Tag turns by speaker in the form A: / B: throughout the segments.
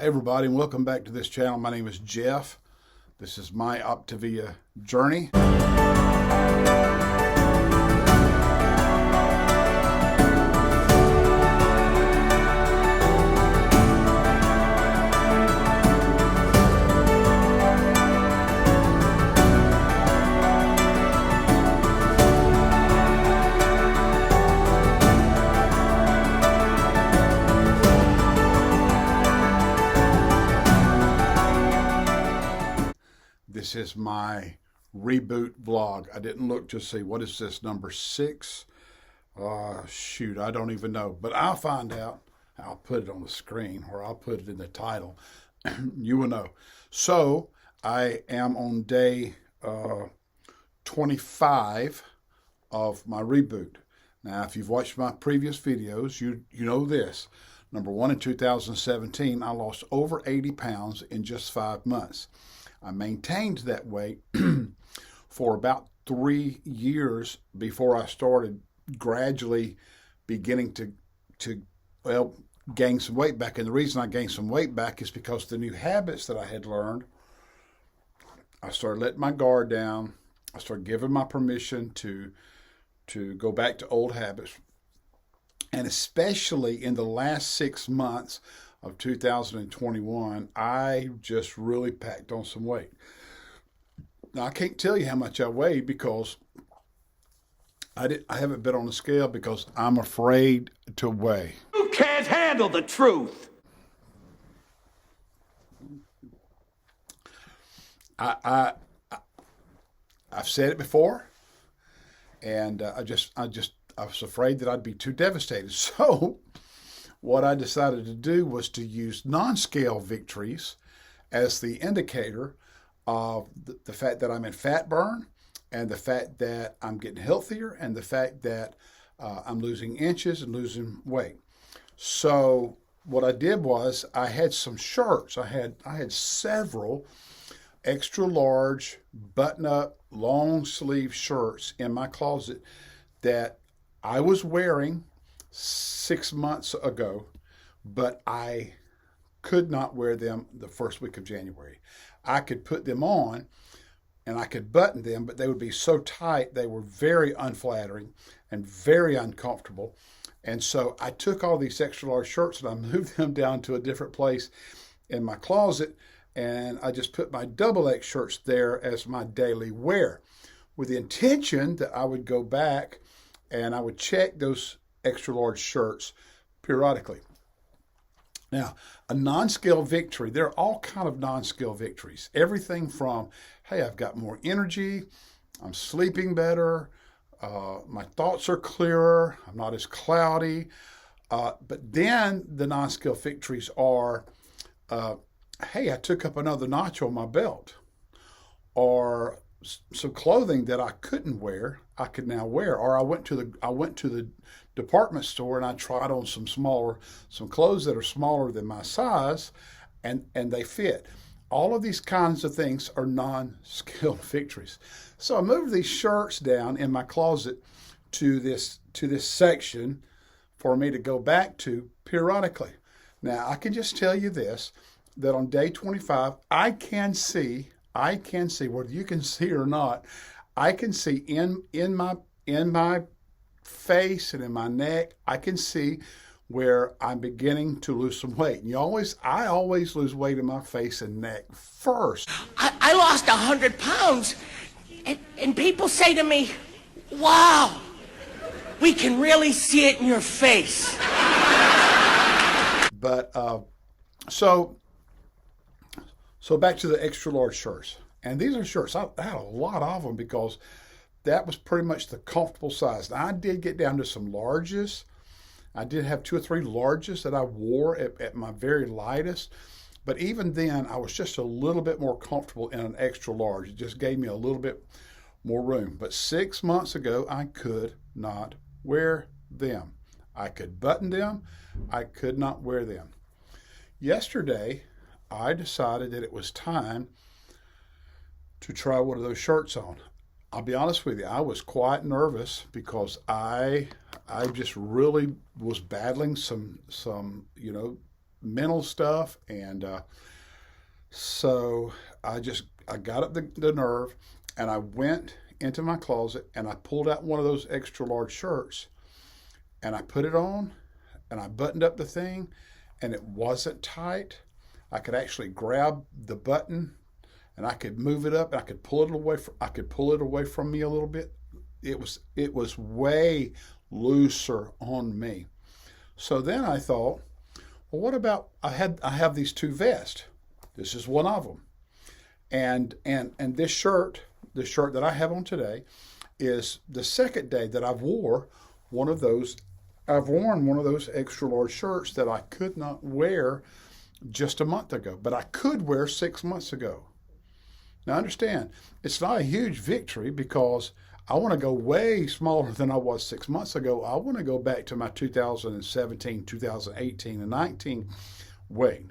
A: Hey everybody, and welcome back to this channel. My name is Jeff. This is my Optavia journey. This is my reboot vlog. I didn't look to see, what is this, number 6? Shoot, I don't even know. But I'll find out. I'll put it on the screen, or I'll put it in the title. You will know. So, I am on day 25 of my reboot. Now, if you've watched my previous videos, you know this. Number one, in 2017, I lost over 80 pounds in just 5 months. I maintained that weight for about 3 years before I started gradually beginning to gain some weight back. And the reason I gained some weight back is because the new habits that I had learned, I started letting my guard down. I started giving my permission to go back to old habits. And especially in the last 6 months of 2021, I just really packed on some weight. Now, I can't tell you how much I weighed because I haven't been on the scale because I'm afraid to weigh.
B: You can't handle the truth.
A: I've said it before, and I was afraid that I'd be too devastated. So what I decided to do was to use non-scale victories as the indicator of the fact that I'm in fat burn, and the fact that I'm getting healthier, and the fact that I'm losing inches and losing weight. So what I did was I had some shirts. I had several extra large button-up long sleeve shirts in my closet that I was wearing 6 months ago, but I could not wear them the first week of January. I could put them on and I could button them, but they would be so tight, they were very unflattering and very uncomfortable. And so I took all these extra large shirts and I moved them down to a different place in my closet, and I just put my XX shirts there as my daily wear, with the intention that I would go back and I would check those extra large shirts periodically. Now, a non-scale victory, there are all kind of non-scale victories. Everything from, hey, I've got more energy, I'm sleeping better, my thoughts are clearer, I'm not as cloudy. But then the non-scale victories are, hey, I took up another notch on my belt, or some clothing that I couldn't wear, I could now wear. Or I went to the department store and I tried on some clothes that are smaller than my size, and they fit. All of these kinds of things are non-scale victories. So I moved these shirts down in my closet to this section for me to go back to periodically. Now, I can just tell you this, that on day 25, I can see, whether you can see or not, I can see in my face and in my neck, I can see where I'm beginning to lose some weight. And I always lose weight in my face and neck first.
B: I lost 100 pounds, and people say to me, wow, we can really see it in your face.
A: But, so back to the extra large shirts. And these are shirts, I had a lot of them because that was pretty much the comfortable size. Now, I did get down to some larges. I did have 2 or 3 larges that I wore at my very lightest. But even then, I was just a little bit more comfortable in an extra large. It just gave me a little bit more room. But 6 months ago, I could not wear them. I could button them. I could not wear them. Yesterday, I decided that it was time to try one of those shirts on. I'll be honest with you, I was quite nervous because I just really was battling some mental stuff. And so I got up the nerve, and I went into my closet, and I pulled out one of those extra large shirts, and I put it on, and I buttoned up the thing, and it wasn't tight. I could actually grab the button, and I could move it up, and I could pull it away from me a little bit. It was way looser on me. So then I thought, well, what about I have these two vests. This is one of them, and this shirt, the shirt that I have on today, is the second day that I've worn one of those extra large shirts that I could not wear just a month ago, but I could wear 6 months ago. Now understand, it's not a huge victory because I want to go way smaller than I was 6 months ago. I want to go back to my 2017, 2018, and 19 weight.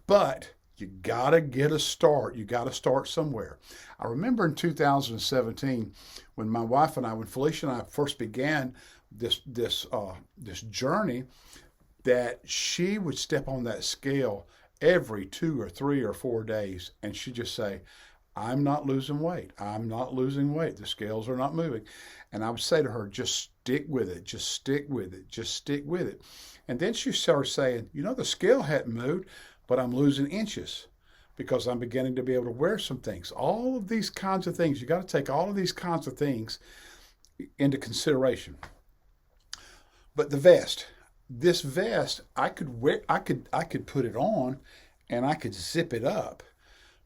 A: But you got to get a start. You got to start somewhere. I remember in 2017 when my wife and I, when Felicia and I first began this journey, that she would step on that scale every 2 or 3 or 4 days, and she'd just say, I'm not losing weight. I'm not losing weight. The scales are not moving. And I would say to her, just stick with it. Just stick with it. Just stick with it. And then she started saying, the scale hadn't moved, but I'm losing inches because I'm beginning to be able to wear some things. All of these kinds of things. You got to take all of these kinds of things into consideration. But the vest, this vest, I could put it on and I could zip it up.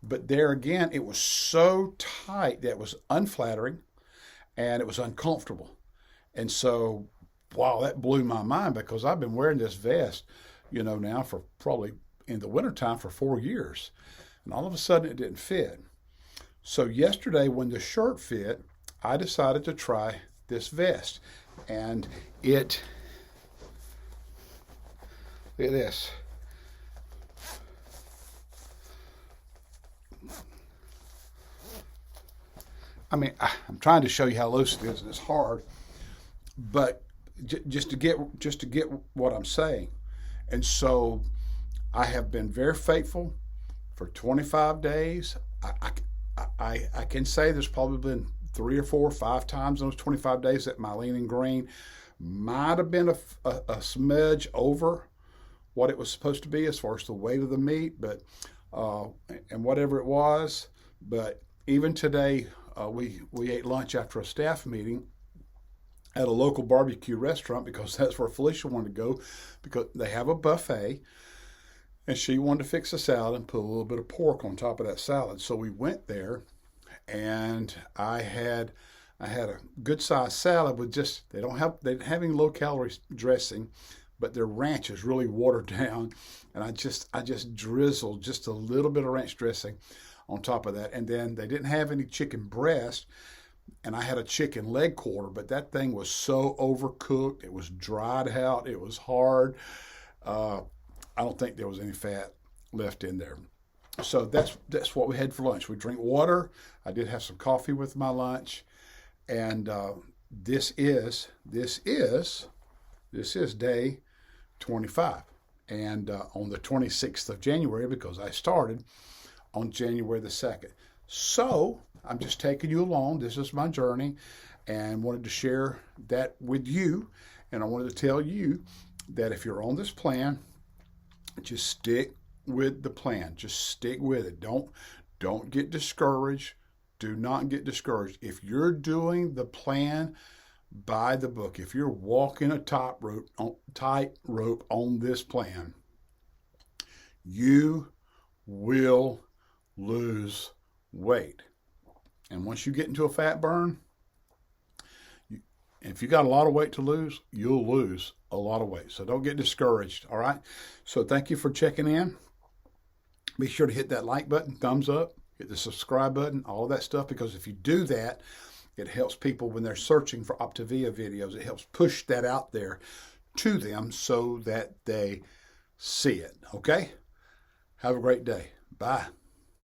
A: But there again, it was so tight that it was unflattering and it was uncomfortable. And so, wow, that blew my mind because I've been wearing this vest, now for probably in the wintertime for 4 years. And all of a sudden it didn't fit. So yesterday when the shirt fit, I decided to try this vest. And look at this. I mean, I'm trying to show you how loose it is, and it's hard, but just to get what I'm saying. And so I have been very faithful for 25 days. I can say there's probably been 3 or 4 or 5 times in those 25 days that my lean and green might have been a smudge over what it was supposed to be as far as the weight of the meat, but and whatever it was. But even today, we ate lunch after a staff meeting at a local barbecue restaurant because that's where Felicia wanted to go because they have a buffet, and she wanted to fix a salad and put a little bit of pork on top of that salad. So we went there, and I had a good sized salad with they didn't have any low calorie dressing, but their ranch is really watered down, and I just drizzled just a little bit of ranch dressing on top of that. And then they didn't have any chicken breast, and I had a chicken leg quarter, but that thing was so overcooked. It was dried out. It was hard. I don't think there was any fat left in there. So that's what we had for lunch. We drink water. I did have some coffee with my lunch, and this is day 25. And on the 26th of January, because I started on January the 2nd. So I'm just taking you along. This is my journey, and wanted to share that with you. And I wanted to tell you that if you're on this plan, just stick with the plan. Just stick with it. Don't get discouraged. Do not get discouraged. If you're doing the plan by the book, if you're walking a tightrope on this plan, you will lose weight. And once you get into a fat burn, if you got a lot of weight to lose, you'll lose a lot of weight. So don't get discouraged, all right? So thank you for checking in. Be sure to hit that like button, thumbs up, hit the subscribe button, all of that stuff, because if you do that, it helps people when they're searching for Optavia videos. It helps push that out there to them so that they see it, okay? Have a great day. Bye.